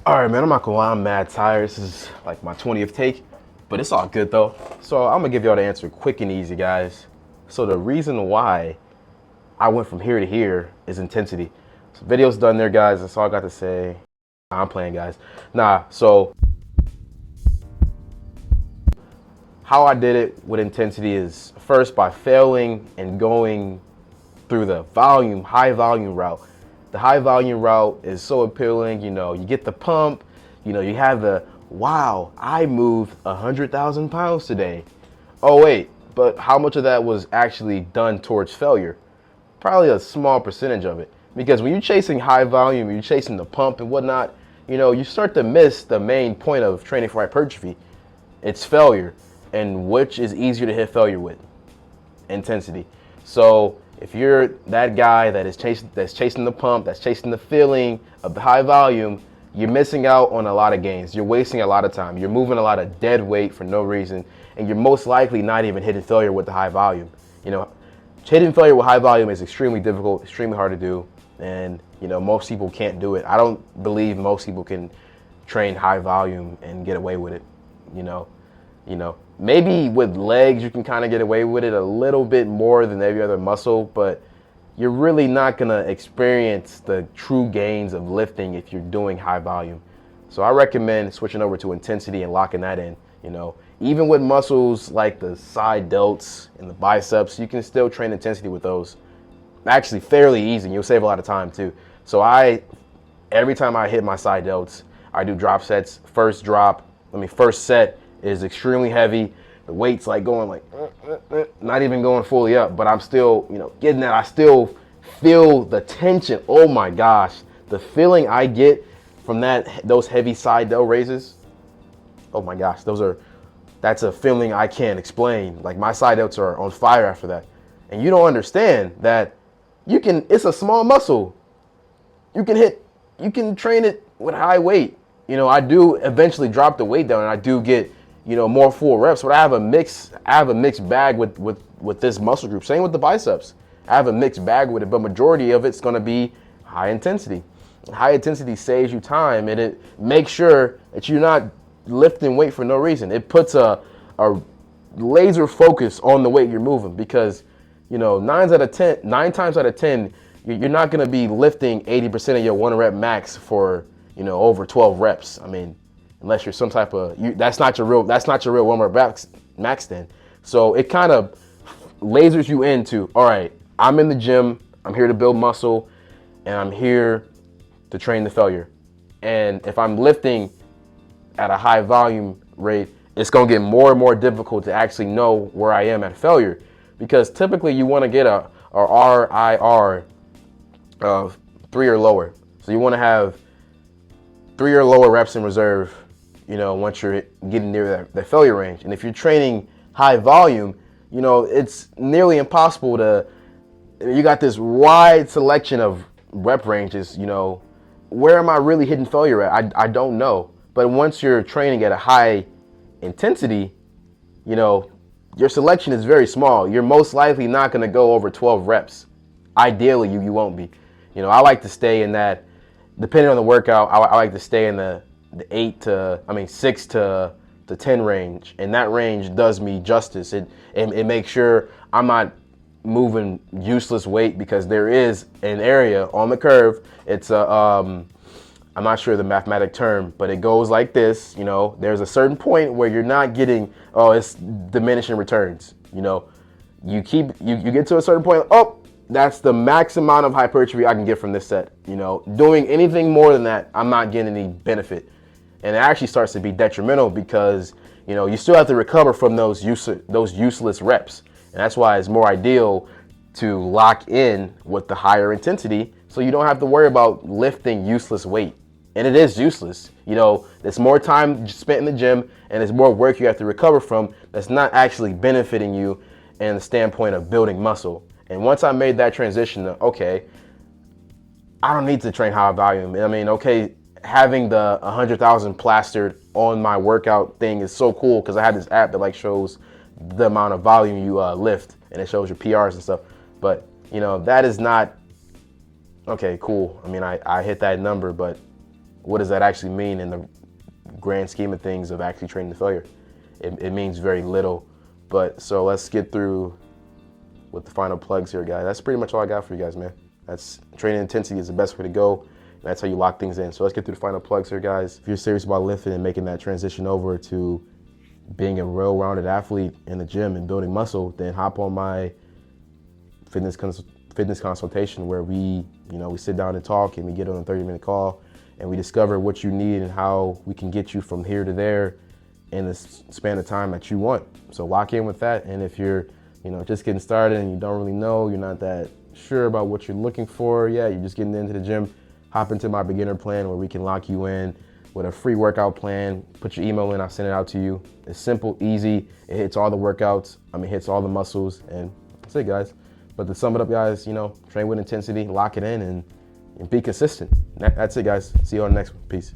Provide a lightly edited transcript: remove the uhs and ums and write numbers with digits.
All right, man, I'm not gonna lie, I'm mad tired. This is like my 20th take, but it's all good though. So I'm gonna give y'all the answer quick and easy, guys. So the reason why I went from here to here is intensity. So video's done there, guys. That's all I got to say. Nah, I'm playing, guys. Nah, so how I did it with intensity is first by failing and going through the high volume route. The high volume route is so appealing. You get the pump, you have the, wow, I moved 100,000 pounds today. Oh, wait, but how much of that was actually done towards failure? Probably a small percentage of it. Because when you're chasing high volume, you're chasing the pump and whatnot, you start to miss the main point of training for hypertrophy. It's failure. And which is easier to hit failure with? Intensity. So if you're that guy that's chasing the pump, that's chasing the feeling of the high volume, you're missing out on a lot of gains. You're wasting a lot of time. You're moving a lot of dead weight for no reason, and you're most likely not even hitting failure with the high volume. Hitting failure with high volume is extremely difficult, extremely hard to do, and most people can't do it. I don't believe most people can train high volume and get away with it. You know, maybe with legs you can kind of get away with it a little bit more than every other muscle, but you're really not gonna experience the true gains of lifting if you're doing high volume. So I recommend switching over to intensity and locking that in. Even with muscles like the side delts and the biceps, you can still train intensity with those. Actually, fairly easy, and you'll save a lot of time too. So every time I hit my side delts, I do drop sets. First set is extremely heavy. The weight's like going like, not even going fully up, but I'm still, getting that. I still feel the tension. Oh my gosh, the feeling I get from those heavy side delt raises. Oh my gosh, that's a feeling I can't explain. Like my side delts are on fire after that. And you don't understand that it's a small muscle. You can train it with high weight. I do eventually drop the weight down and I do get, more full reps, but I have a mixed bag with this muscle group. Same with the biceps. I have a mixed bag with it, but majority of it's going to be high intensity. High intensity saves you time, and it makes sure that you're not lifting weight for no reason. It puts a laser focus on the weight you're moving, because 9 times out of 10 you're not going to be lifting 80% of your 1 rep max for over 12 reps. I mean, unless you're some type of, that's not your real 1 rep max then. So it kind of lasers you into, all right, I'm in the gym, I'm here to build muscle, and I'm here to train the failure. And if I'm lifting at a high volume rate, it's going to get more and more difficult to actually know where I am at failure, because typically you want to get a RIR of 3 or lower. So you want to have 3 or lower reps in reserve, once you're getting near that failure range. And if you're training high volume, it's nearly impossible you got this wide selection of rep ranges, where am I really hitting failure at? I don't know. But once you're training at a high intensity, your selection is very small. You're most likely not going to go over 12 reps. Ideally, you won't be. I like to stay in that, depending on the workout, I like to stay in the 6 to 10 range. And that range does me justice. It makes sure I'm not moving useless weight, because there is an area on the curve. It's I'm not sure the mathematic term, but it goes like this. There's a certain point where you're not getting, it's diminishing returns. You get to a certain point, that's the max amount of hypertrophy I can get from this set. Doing anything more than that, I'm not getting any benefit. And it actually starts to be detrimental, because, you still have to recover from those useless reps. And that's why it's more ideal to lock in with the higher intensity, so you don't have to worry about lifting useless weight. And it is useless. There's more time spent in the gym, and there's more work you have to recover from that's not actually benefiting you in the standpoint of building muscle. And once I made that transition, okay, I don't need to train high volume. I mean, okay, having the 100,000 plastered on my workout thing is so cool, because I have this app that shows the amount of volume you lift, and it shows your PRs and stuff. But that is not okay. Cool. I mean, I hit that number, but what does that actually mean in the grand scheme of things of actually training to failure? It means very little. But so let's get through with the final plugs here, guys. That's pretty much all I got for you guys, man. That's training intensity is the best way to go. And that's how you lock things in. So let's get through the final plugs here, guys. If you're serious about lifting and making that transition over to being a well-rounded athlete in the gym and building muscle, then hop on my fitness consultation where we sit down and talk, and we get on a 30-minute call and we discover what you need and how we can get you from here to there in the span of time that you want. So lock in with that. And if you're just getting started and you don't really know, you're not that sure about what you're looking for, you're just getting into the gym, hop into my beginner plan where we can lock you in with a free workout plan. Put your email in, I'll send it out to you. It's simple, easy, it hits all the workouts, hits all the muscles, and that's it, guys. But to sum it up, guys, train with intensity, lock it in, and be consistent. That's it, guys. See you on the next one. Peace.